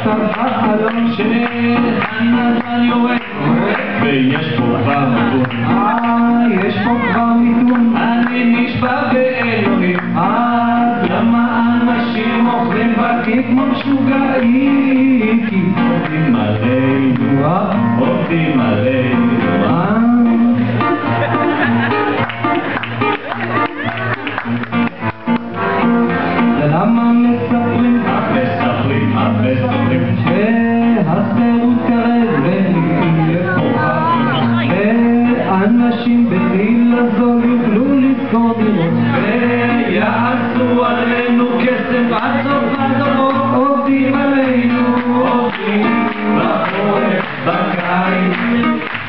החלום שהנדל יורד ויש פה כבר מיתון. יש פה כבר מיתון. אני נשבע באלוהים. למה אנשים אוכלים בתים כמו משוגעים? כי עובדים עלינו, עובדים עלינו. ולמה מספרים? מספרים שהסירות קרב ונהיה כוחה ואנשים בגיל הזול יוכלו לזכור דירות ויעשו עלינו כסף עד סוף הדורות. עובדים עלינו, עובדים בחורף, בקיץ,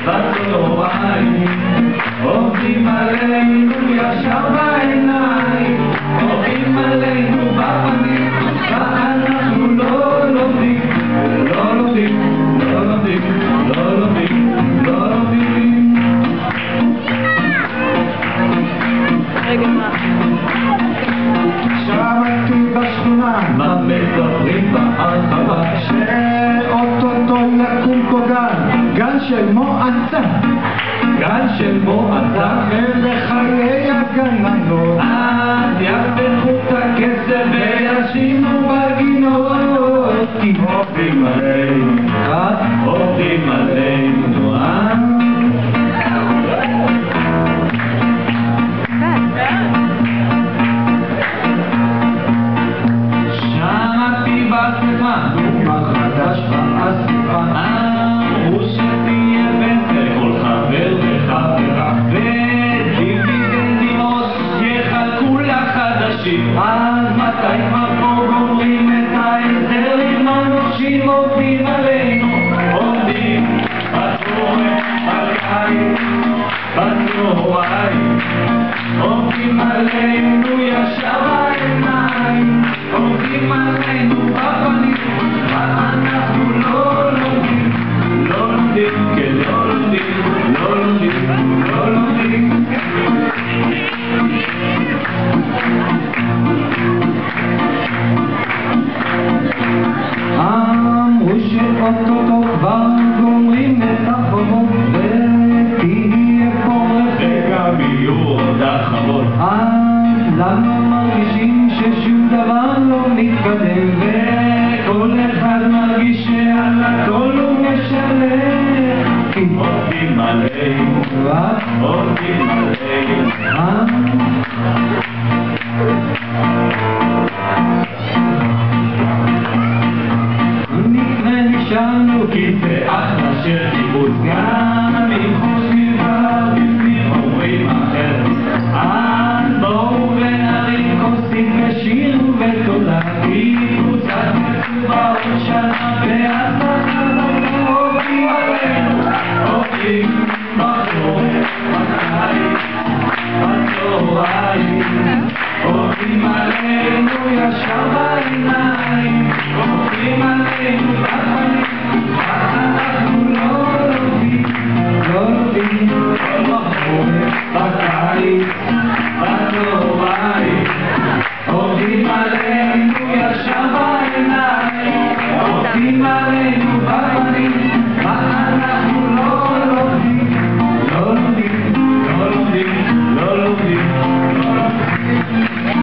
בצהריים, עובדים עלינו ישר בעיניים, עובדים עלינו בפנים ואנחנו לא לומדים, לא לומדים, לא לומדים, לא לומדים, לא לומדים. רגע מה? שמעתי בשכונה מה מדברים בהרחבה שאוטוטו יקום פה גן של מועצה, גן של מועצה ולחיי הגננות אז יפתחו את הכסף וישינו בגינות כי עובדים עלינו, עובדים עלינו. שמעתי באספה דוגמה חדש באספה אמרו שתהיה בן לכל חבר וחברה ודיבידנדים עוד יחלקו לחדשים. אז מתי כבר גומרים את ההסדר עם אנשים עובדים עלינו, עובדים בצהריים, בקיץ, בצהריים, עובדים עלינו ישר בעיניים, עובדים עלינו בפנים ואנחנו לא לומדים, לא לומדים, כן לא לומדים, לא לומדים, לא לומדים. אמרו שאוטוטו כבר גומרים את החובות ותהיה פורח וגם יהיו עוד אחרות. אז למה מרגישים ששום דבר לא מתקדם וכל אחד מרגיש שעל הכל הוא משלם כי עובדים עלינו, עובדים עלינו. מקרה נשארנו כי זה אחלה של קיבוץ גם אם חושבים בפנים אומרים אחרת. אז בואו ונרים כוסים ושיר ותודה כי קבוצת מסובה עוד שנה והצלחה עובדים עלינו, עובדים בחורף, בקיץ, בצהריים, עובדים עלינו ישר בעיניים, עובדים עלינו בפנים